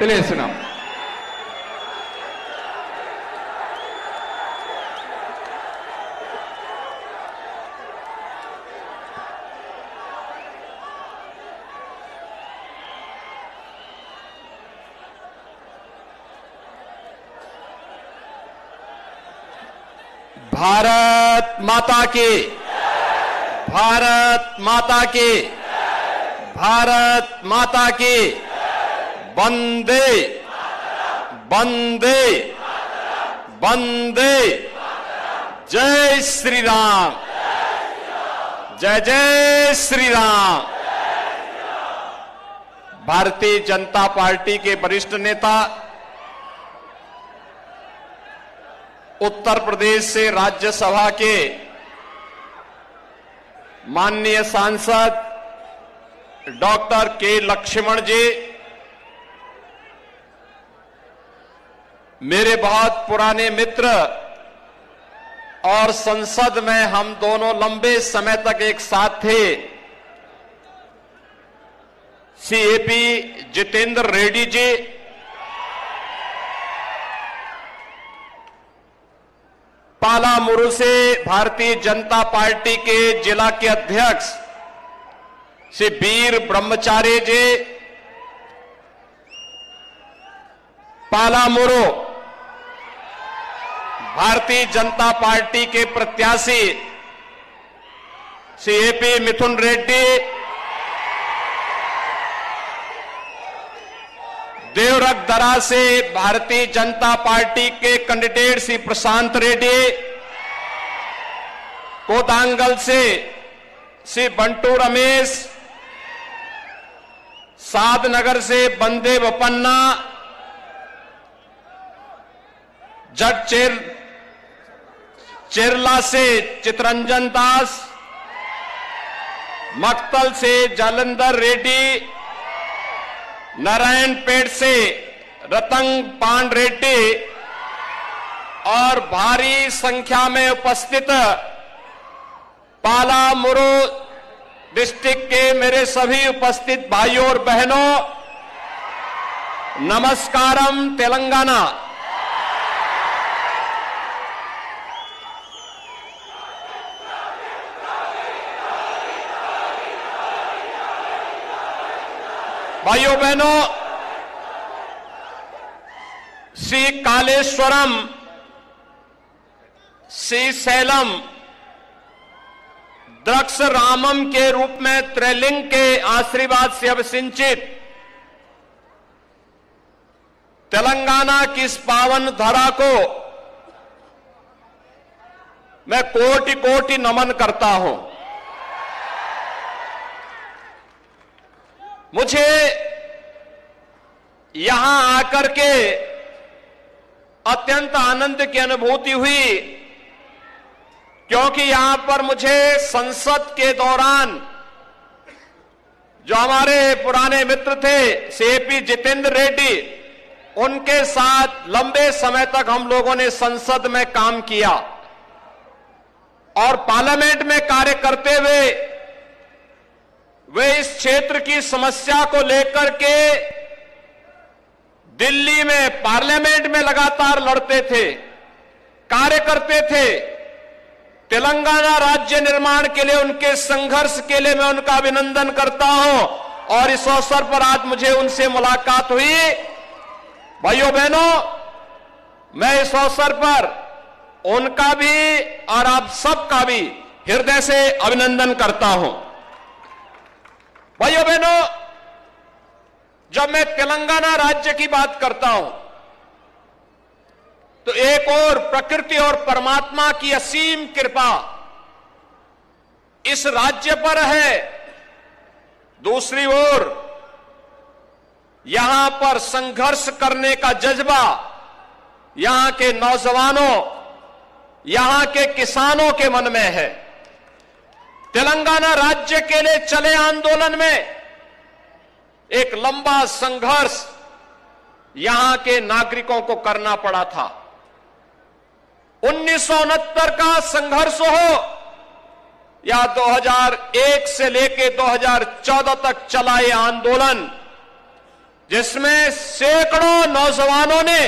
తెలియజేస్తున్నాం. भारत माता की, भारत माता की, भारत माता की, वंदे वंदे वंदे, जय श्री राम, जय जय श्री राम. भारतीय जनता पार्टी के वरिष्ठ नेता, उत्तर प्रदेश से राज्यसभा के माननीय सांसद डॉक्टर के लक्ष्मण जी, मेरे बहुत पुराने मित्र और संसद में हम दोनों लंबे समय तक एक साथ थे, सीएपी जितेंद्र रेड्डी जी, पालामुरु से भारतीय जनता पार्टी के जिला के अध्यक्ष श्री वीर ब्रह्मचारी जी, पालामुरु भारतीय जनता पार्टी के प्रत्याशी श्री एपी मिथुन रेड्डी, देवरकदरा से भारतीय जनता पार्टी के कैंडिडेट श्री प्रशांत रेड्डी, कोदांगल से श्री बंटू रमेश, सादनगर से बंदे बपन्ना, जट चेरला से चितरंजन दास, मक्तल से जालंधर रेड्डी, नारायणपेट से रतंग पान रेड्डी और भारी संख्या में उपस्थित पालामुरु डिस्ट्रिक्ट के मेरे सभी उपस्थित भाइयों और बहनों, नमस्कारम तेलंगाना. भाइयों बहनों, श्री कालेश्वरम, श्रीशैलम, द्रक्ष रामम के रूप में त्रैलिंग के आशीर्वाद से अभिसिंचित तेलंगाना की इस पावन धरा को मैं कोटि कोटि नमन करता हूं. मुझे यहां आकर के अत्यंत आनंद की अनुभूति हुई, क्योंकि यहां पर मुझे संसद के दौरान जो हमारे पुराने मित्र थे सीएपी जितेंद्र रेड्डी, उनके साथ लंबे समय तक हम लोगों ने संसद में काम किया और पार्लियामेंट में कार्य करते हुए वे इस क्षेत्र की समस्या को लेकर के दिल्ली में पार्लियामेंट में लगातार लड़ते थे, कार्य करते थे. तेलंगाना राज्य निर्माण के लिए उनके संघर्ष के लिए मैं उनका अभिनंदन करता हूं और इस अवसर पर आज मुझे उनसे मुलाकात हुई. भाइयों बहनों, मैं इस अवसर पर उनका भी और आप सबका भी हृदय से अभिनंदन करता हूं. भाइयों बहनों, जब मैं तेलंगाना राज्य की बात करता हूं तो एक और प्रकृति और परमात्मा की असीम कृपा इस राज्य पर है, दूसरी ओर यहां पर संघर्ष करने का जज्बा यहां के नौजवानों, यहां के किसानों के मन में है. तेलंगाना राज्य के लिए चले आंदोलन में एक लंबा संघर्ष यहां के नागरिकों को करना पड़ा था. 1969 का संघर्ष हो या 2001 से लेकर 2014 तक चला ये आंदोलन, जिसमें सैकड़ों नौजवानों ने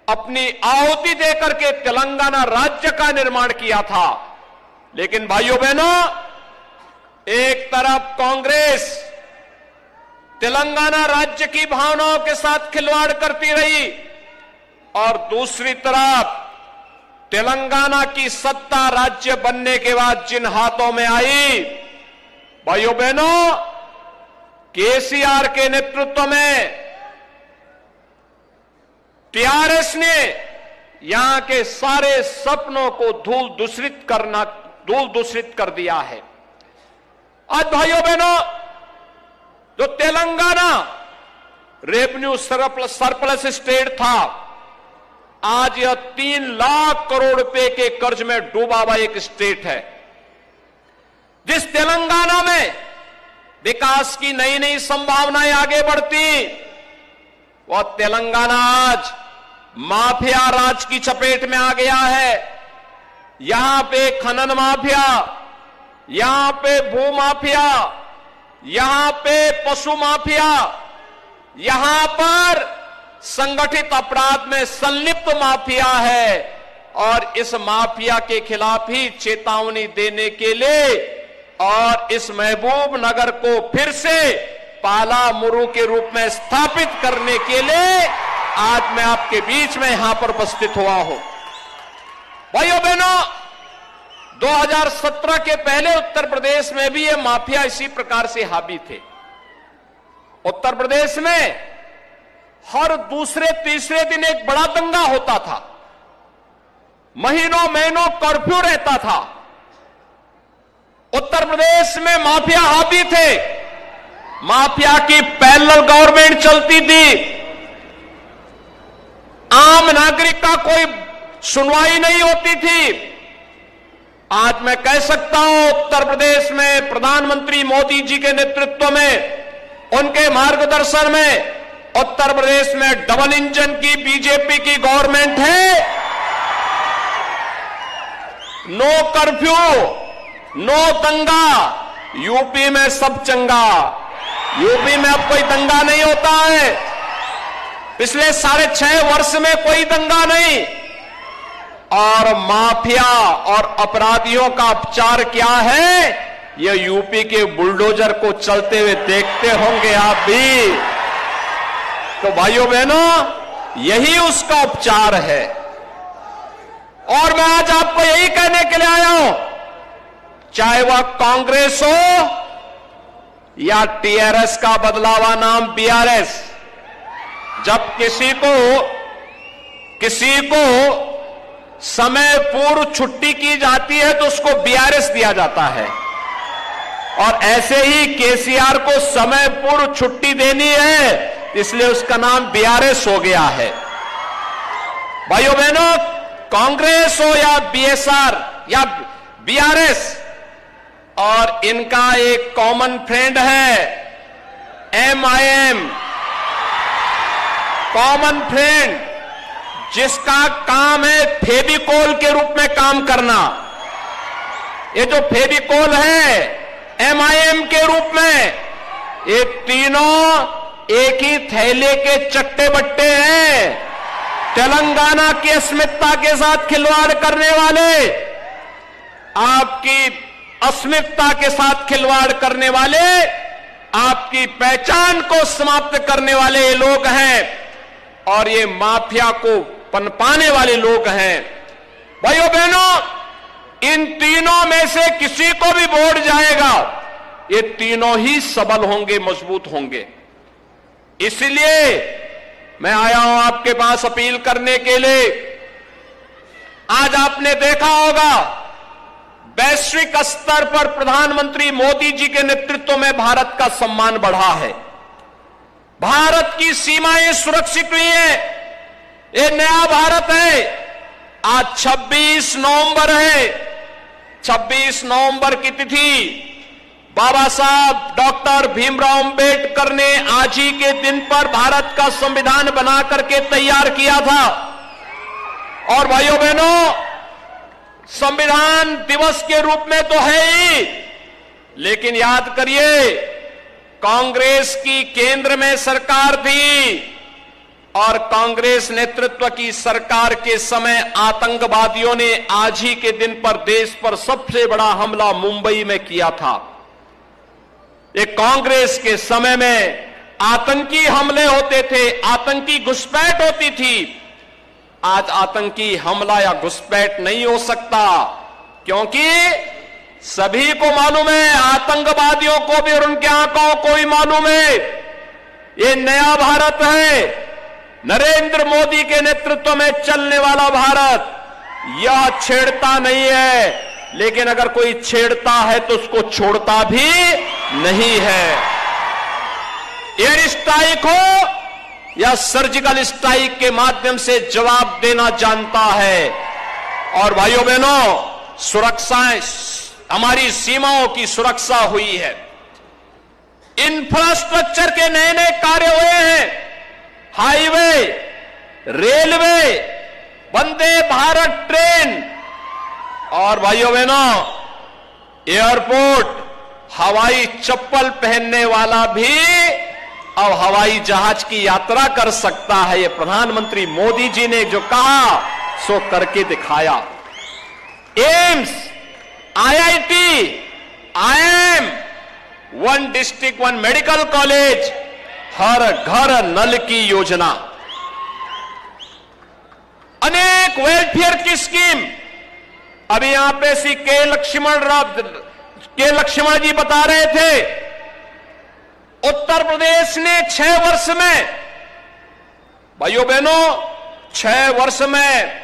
अपनी आहुति देकर के तेलंगाना राज्य का निर्माण किया था। लेकिन भाइयों बहनों, एक तरफ कांग्रेस तेलंगाना राज्य की भावनाओं के साथ खिलवाड़ करती रही और दूसरी तरफ तेलंगाना की सत्ता राज्य बनने के बाद जिन हाथों में आई, भाइयों बहनों, केसीआर के नेतृत्व में टीआरएस ने यहां के सारे सपनों को धूल दूषित कर दिया है। आज भाइयों बहनों, जो तेलंगाना रेवेन्यू सरप्लस स्टेट था, आज यह 3 लाख करोड़ रुपए के कर्ज में डूबा हुआ एक स्टेट है। जिस तेलंगाना में विकास की नई नई संभावनाएं आगे बढ़ती, वह तेलंगाना आज माफिया राज की चपेट में आ गया है। यहां पे खनन माफिया, यहां पे भू माफिया, यहां पे पशु माफिया, यहां पर संगठित अपराध में संलिप्त माफिया है और इस माफिया के खिलाफ ही चेतावनी देने के लिए और इस महबूब नगर को फिर से पाला मुरु के रूप में स्थापित करने के लिए आज मैं आपके बीच में यहां पर उपस्थित हुआ हूं। भाइयों बहनों, 2017 के पहले उत्तर प्रदेश में भी ये माफिया इसी प्रकार से हावी थे। उत्तर प्रदेश में हर दूसरे तीसरे दिन एक बड़ा दंगा होता था, महीनों महीनों कर्फ्यू रहता था। उत्तर प्रदेश में माफिया हावी थे, माफिया की पैरेलल गवर्नमेंट चलती थी, आम नागरिक का कोई सुनवाई नहीं होती थी। आज मैं कह सकता हूं, उत्तर प्रदेश में प्रधानमंत्री मोदी जी के नेतृत्व में, उनके मार्गदर्शन में उत्तर प्रदेश में डबल इंजन की बीजेपी की गवर्नमेंट है। नो कर्फ्यू, नो दंगा, यूपी में सब चंगा। यूपी में अब कोई दंगा नहीं होता है, पिछले 6.5 वर्ष में कोई दंगा नहीं। और माफिया और अपराधियों का उपचार क्या है, यह यूपी के बुलडोजर को चलते हुए देखते होंगे आप भी। तो भाइयों बहनों, यही उसका उपचार है। और मैं आज आपको यही कहने के लिए आया हूं, चाहे वह कांग्रेस हो या टीआरएस का बदला हुआ नाम बीआरएस, जब किसी को समय पूर्व छुट्टी की जाती है तो उसको बीआरएस दिया जाता है, और ऐसे ही केसीआर को समय पूर्व छुट्टी देनी है, इसलिए उसका नाम बीआरएस हो गया है। भाइयों बहनों, कांग्रेस हो या बीएसआर या बीआरएस, और इनका एक कॉमन फ्रेंड है एमआईएम, कॉमन फ्रेंड, जिसका काम है फेविकोल के रूप में काम करना। ये जो फेविकोल है एमआईएम के रूप में, ये तीनों एक ही थैले के चट्टे बट्टे हैं। तेलंगाना की अस्मिता के साथ खिलवाड़ करने वाले, आपकी अस्मिता के साथ खिलवाड़ करने वाले, आपकी पहचान को समाप्त करने वाले ये लोग हैं, और ये माफिया को पनपाने वाले लोग हैं। भाइयों बहनों, इन तीनों में से किसी को भी वोट जाएगा, ये तीनों ही सबल होंगे, मजबूत होंगे। इसलिए मैं आया हूं आपके पास अपील करने के लिए। आज आपने देखा होगा, वैश्विक स्तर पर प्रधानमंत्री मोदी जी के नेतृत्व में भारत का सम्मान बढ़ा है, भारत की सीमाएं सुरक्षित हुई है। ये नया भारत है। आज 26 नवंबर है। 26 नवंबर की तिथि बाबा साहब डॉक्टर भीमराव अंबेडकर ने आज ही के दिन पर भारत का संविधान बना करके तैयार किया था। और भाइयों बहनों, संविधान दिवस के रूप में तो है ही, लेकिन याद करिए, कांग्रेस की केंद्र में सरकार थी और कांग्रेस नेतृत्व की सरकार के समय आतंकवादियों ने आज ही के दिन पर देश पर सबसे बड़ा हमला मुंबई में किया था। ये कांग्रेस के समय में आतंकी हमले होते थे, आतंकी घुसपैठ होती थी। आज आतंकी हमला या घुसपैठ नहीं हो सकता, क्योंकि सभी को मालूम है, आतंकवादियों को भी और उनके आंकों को भी मालूम है, ये नया भारत है, नरेंद्र मोदी के नेतृत्व में चलने वाला भारत। यह छेड़ता नहीं है, लेकिन अगर कोई छेड़ता है तो उसको छोड़ता भी नहीं है। एयर स्ट्राइक हो या सर्जिकल स्ट्राइक के माध्यम से जवाब देना जानता है। और भाइयों बहनों, सुरक्षाएं, हमारी सीमाओं की सुरक्षा हुई है। इंफ्रास्ट्रक्चर के नए नए कार्य हुए हैं, highway, railway, Vande Bharat train, और भाइयों बहनों, एयरपोर्ट, हवाई चप्पल पहनने वाला भी अब हवाई जहाज की यात्रा कर सकता है। ये प्रधानमंत्री मोदी जी ने जो कहा सो करके दिखाया। AIIMS, IIT, IIM, one district one medical college, हर घर नल की योजना, अनेक वेलफेयर की स्कीम। अभी यहां पे श्री के लक्ष्मण जी बता रहे थे, उत्तर प्रदेश ने 6 वर्ष में, भाइयों बहनों, 6 वर्ष में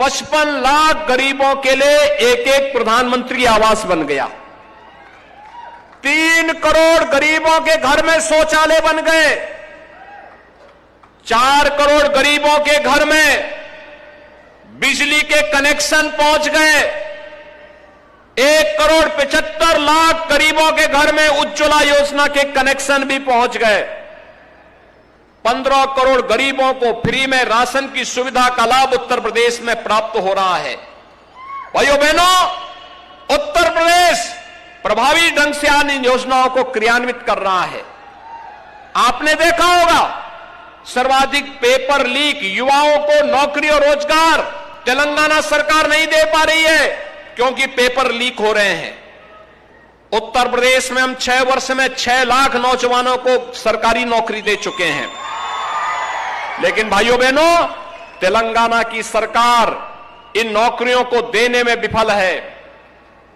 55 लाख गरीबों के लिए एक एक प्रधानमंत्री आवास बन गया। 3 करोड़ गरीबों के घर में शौचालय बन गए। 4 करोड़ गरीबों के घर में बिजली के कनेक्शन पहुंच गए। 1 करोड़ 75 लाख गरीबों के घर में उज्ज्वला योजना के कनेक्शन भी पहुंच गए। 15 करोड़ गरीबों को फ्री में राशन की सुविधा का लाभ उत्तर प्रदेश में प्राप्त हो रहा है। भाइयों बहनों, उत्तर प्रदेश प्रभावी ढंग से इन योजनाओं को क्रियान्वित कर रहा है। आपने देखा होगा, सर्वाधिक पेपर लीक, युवाओं को नौकरी और रोजगार तेलंगाना सरकार नहीं दे पा रही है क्योंकि पेपर लीक हो रहे हैं। उत्तर प्रदेश में हम 6 वर्ष में 6 लाख नौजवानों को सरकारी नौकरी दे चुके हैं। लेकिन भाइयों बहनों, तेलंगाना की सरकार इन नौकरियों को देने में विफल है।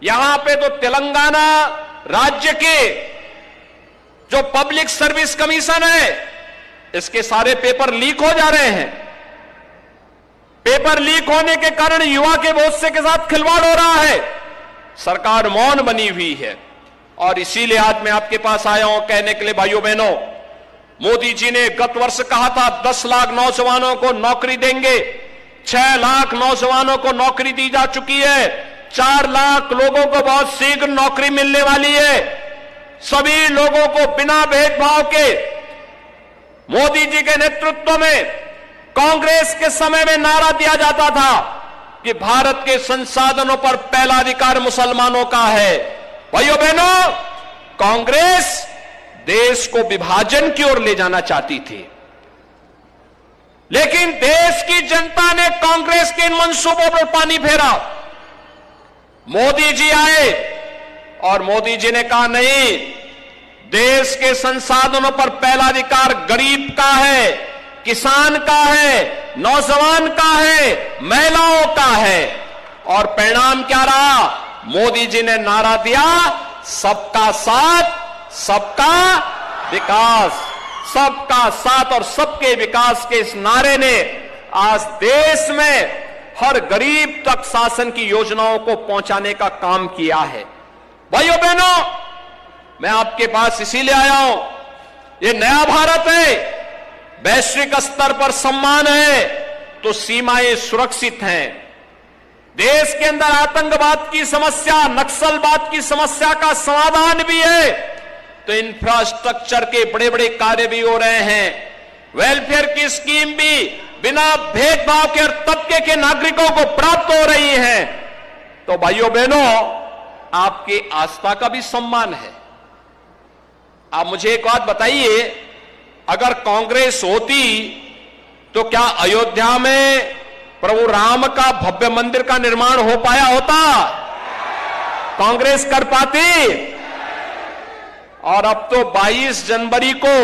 यहां पे तो तेलंगाना राज्य के जो पब्लिक सर्विस कमीशन है, इसके सारे पेपर लीक हो जा रहे हैं। पेपर लीक होने के कारण युवा के भविष्य के साथ खिलवाड़ हो रहा है। सरकार मौन बनी हुई है और इसीलिए आज मैं आपके पास आया हूं कहने के लिए, भाइयों बहनों, मोदी जी ने गत वर्ष कहा था 10 लाख नौजवानों को नौकरी देंगे। 6 लाख नौजवानों को नौकरी दी जा चुकी है। 4 लाख लोगों को बहुत शीघ्र नौकरी मिलने वाली है। सभी लोगों को बिना भेदभाव के मोदी जी के नेतृत्व में, कांग्रेस के समय में नारा दिया जाता था कि भारत के संसाधनों पर पहला अधिकार मुसलमानों का है। भाइयों बहनों, कांग्रेस देश को विभाजन की ओर ले जाना चाहती थी, लेकिन देश की जनता ने कांग्रेस के इन मंसूबों पर पानी फेरा। मोदी जी आए और मोदी जी ने कहा, नहीं, देश के संसाधनों पर पहला अधिकार गरीब का है, किसान का है, नौजवान का है, महिलाओं का है। और परिणाम क्या रहा? मोदी जी ने नारा दिया, सबका साथ, सबका विकास। सबका साथ और सबके विकास के इस नारे ने आज देश में हर गरीब तक शासन की योजनाओं को पहुंचाने का काम किया है। भाइयों बहनों, मैं आपके पास इसीलिए आया हूं, ये नया भारत है, वैश्विक स्तर पर सम्मान है तो सीमाएं सुरक्षित हैं। देश के अंदर आतंकवाद की समस्या, नक्सलवाद की समस्या का समाधान भी है तो इंफ्रास्ट्रक्चर के बड़े बड़े कार्य भी हो रहे हैं। वेलफेयर की स्कीम भी बिना भेदभाव के हर तबके के नागरिकों को प्राप्त हो रही है। तो भाइयों बहनों, आपकी आस्था का भी सम्मान है। आप मुझे एक बात बताइए, अगर कांग्रेस होती तो क्या अयोध्या में प्रभु राम का भव्य मंदिर का निर्माण हो पाया होता? कांग्रेस कर पाती? और अब तो 22 जनवरी को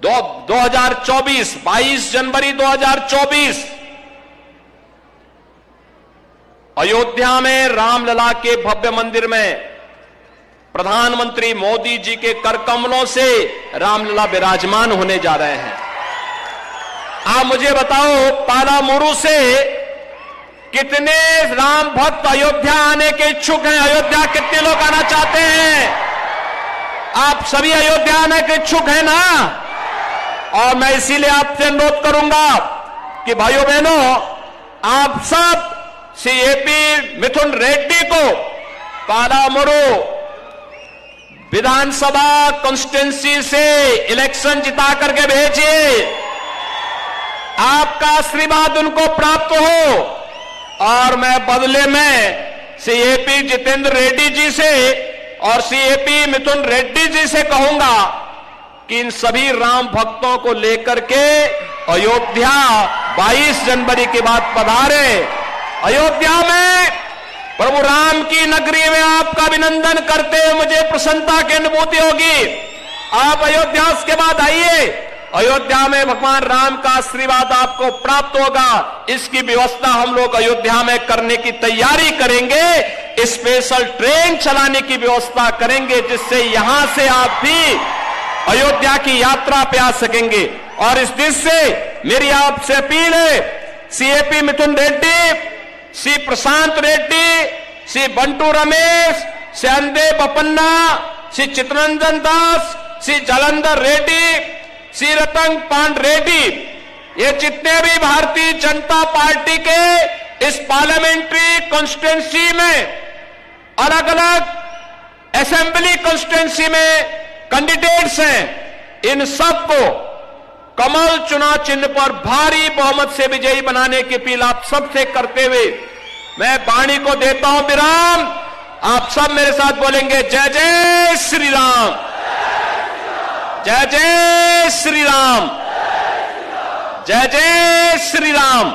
22 जनवरी 2024 अयोध्या में रामलला के भव्य मंदिर में प्रधानमंत्री मोदी जी के कर कमलों से रामलला विराजमान होने जा रहे हैं। आप मुझे बताओ, पालामुरु से कितने राम भक्त अयोध्या आने के इच्छुक हैं? अयोध्या कितने लोग आना चाहते हैं? आप सभी अयोध्या आने के इच्छुक हैं ना? और मैं इसीलिए आपसे अनुरोध करूंगा कि भाइयों बहनों, आप सब सीएपी मिथुन रेड्डी को पालामुरु विधानसभा कॉन्स्टिट्यूंसी से इलेक्शन जिता करके भेजिए। आपका आशीर्वाद उनको प्राप्त हो और मैं बदले में सीएपी जितेंद्र रेड्डी जी से और सीएपी मिथुन रेड्डी जी से कहूंगा कि इन सभी राम भक्तों को लेकर के अयोध्या 22 जनवरी के बाद पधारे। अयोध्या में प्रभु राम की नगरी में आपका अभिनंदन करते हुए मुझे प्रसन्नता की अनुभूति होगी। आप अयोध्या के बाद आइए, अयोध्या में भगवान राम का आशीर्वाद आपको प्राप्त होगा। इसकी व्यवस्था हम लोग अयोध्या में करने की तैयारी करेंगे। स्पेशल ट्रेन चलाने की व्यवस्था करेंगे जिससे यहां से आप भी अयोध्या की यात्रा पे आ सकेंगे। और इस दृष्टि से मेरी आपसे अपील है, सीएपी मिथुन रेड्डी, श्री प्रशांत रेड्डी, श्री बंटू रमेश, श्री अंदे बपन्ना, श्री चित्ररंजन दास, श्री जलंधर रेड्डी, श्री रतन पांड रेड्डी, ये जितने भी भारतीय जनता पार्टी के इस पार्लियामेंट्री कॉन्स्टिट्यूंसी में अलग अलग असेंबली कॉन्स्टिट्यूंसी में कैंडिडेट्स हैं, इन सबको कमल चुनाव चिन्ह पर भारी बहुमत से विजयी बनाने की अपील आप सबसे करते हुए मैं वाणी को देता हूं विराम। आप सब मेरे साथ बोलेंगे, जय जय श्री राम, जय जय श्री राम, जय जय श्री राम।